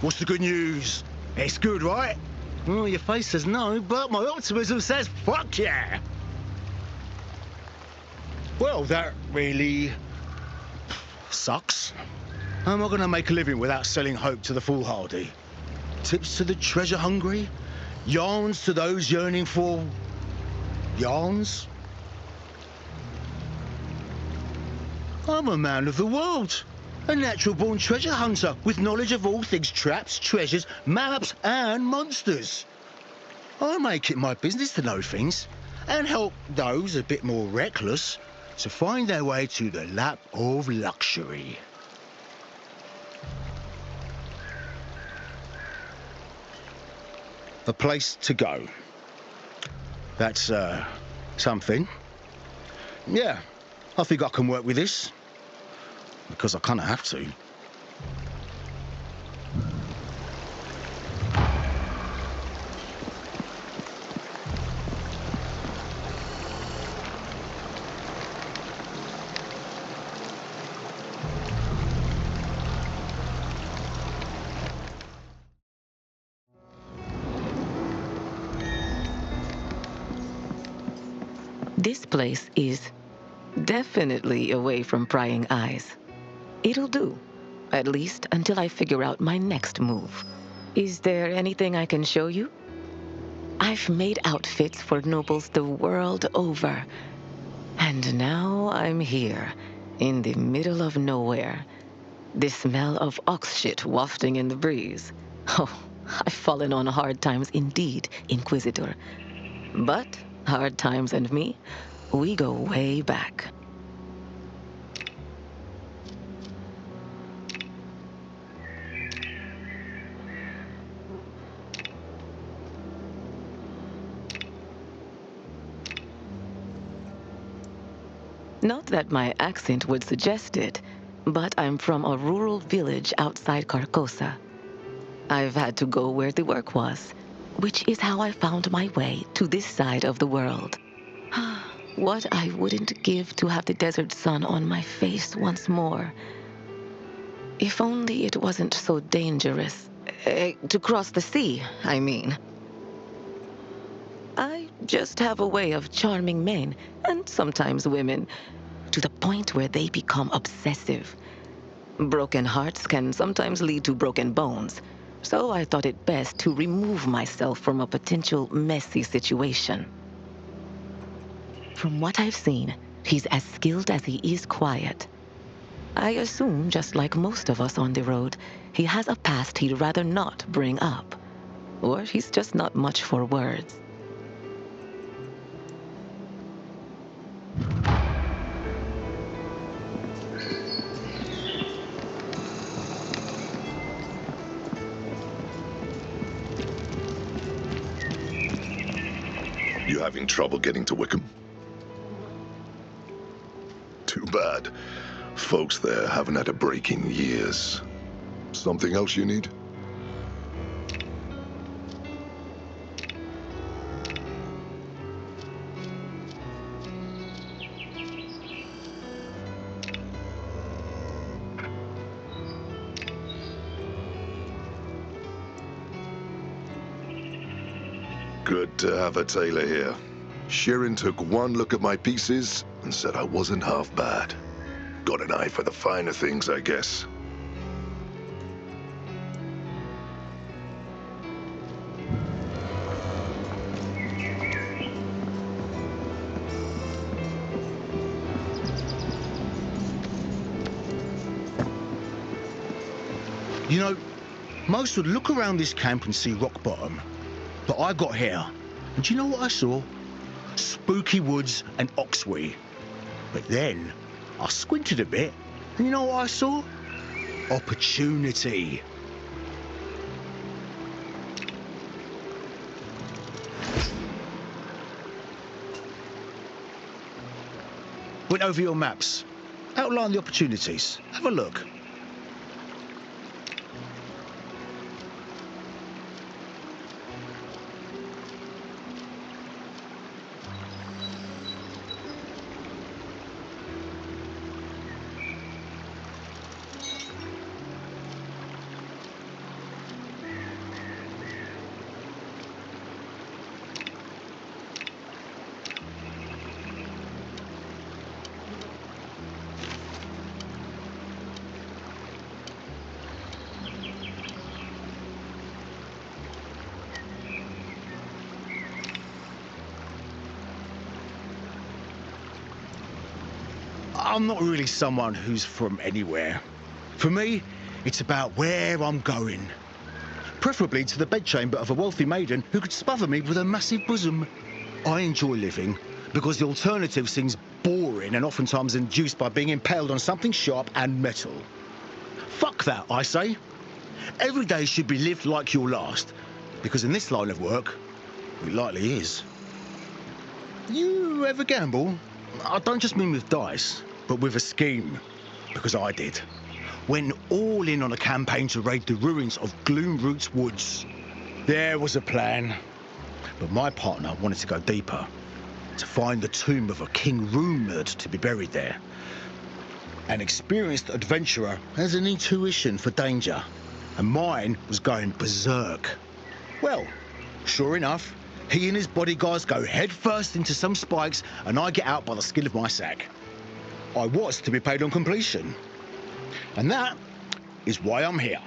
What's the good news? It's good, right? Well, your face says no, but my optimism says fuck yeah. Well, that really sucks. How am I going to make a living without selling hope to the foolhardy? Tips to the treasure-hungry? Yarns to those yearning for... yarns? I'm a man of the world. A natural-born treasure hunter with knowledge of all things traps, treasures, maps, and monsters. I make it my business to know things and help those a bit more reckless to find their way to the lap of luxury. A place to go. That's, something. Yeah, I think I can work with this. Because I kind of have to. This place is definitely away from prying eyes. It'll do, at least until I figure out my next move. Is there anything I can show you? I've made outfits for nobles the world over, and now I'm here, in the middle of nowhere. The smell of ox shit wafting in the breeze. Oh, I've fallen on hard times indeed, Inquisitor. But hard times and me, we go way back. Not that my accent would suggest it, but I'm from a rural village outside Carcosa. I've had to go where the work was, which is how I found my way to this side of the world. What I wouldn't give to have the desert sun on my face once more. If only it wasn't so dangerous. To cross the sea, I mean. I just have a way of charming men, and sometimes women, to the point where they become obsessive. Broken hearts can sometimes lead to broken bones, so I thought it best to remove myself from a potential messy situation. From what I've seen, he's as skilled as he is quiet. I assume, just like most of us on the road, he has a past he'd rather not bring up. Or he's just not much for words. You having trouble getting to Wickham? Too bad. Folks there haven't had a break in years. Something else you need? Good to have a tailor here. Sheeran took one look at my pieces and said I wasn't half bad. Got an eye for the finer things, I guess. You know, most would look around this camp and see rock bottom. But I got here, and do you know what I saw? Spooky woods and oxwee. But then, I squinted a bit, and you know what I saw? Opportunity. Went over your maps. Outline the opportunities. Have a look. I'm not really someone who's from anywhere. For me, it's about where I'm going. Preferably to the bedchamber of a wealthy maiden who could smother me with her massive bosom. I enjoy living because the alternative seems boring and oftentimes induced by being impaled on something sharp and metal. Fuck that, I say. Every day should be lived like your last, because in this line of work, it likely is. You ever gamble? I don't just mean with dice, but with a scheme, because I did. Went all in on a campaign to raid the ruins of Gloomroot's woods. There was a plan, but my partner wanted to go deeper, to find the tomb of a king rumoured to be buried there. An experienced adventurer has an intuition for danger, and mine was going berserk. Well, sure enough, he and his bodyguards go headfirst into some spikes, and I get out by the skin of my sack. I was to be paid on completion. And that is why I'm here.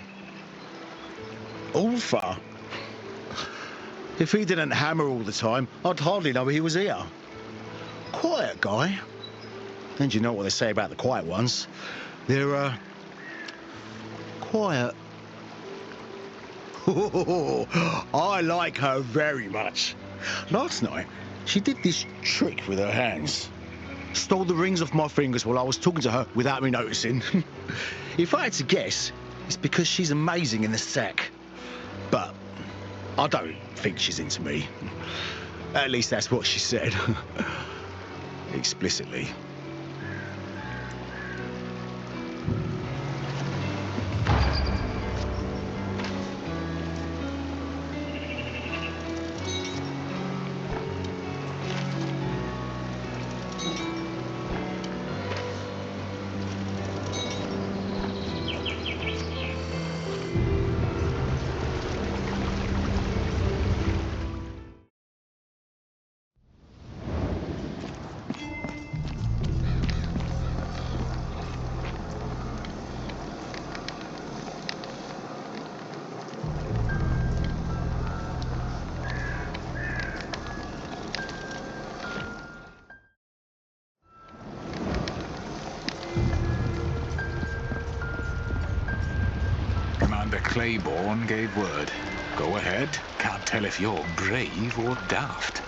Ulfa. If he didn't hammer all the time, I'd hardly know he was here. Quiet guy. And you know what they say about the quiet ones. They're, quiet. I like her very much. Last night, she did this trick with her hands. Stole the rings off my fingers while I was talking to her without me noticing. If I had to guess, it's because she's amazing in the sack. But I don't think she's into me. At least that's what she said. Explicitly. Commander Claiborne gave word. Go ahead. Can't tell if you're brave or daft.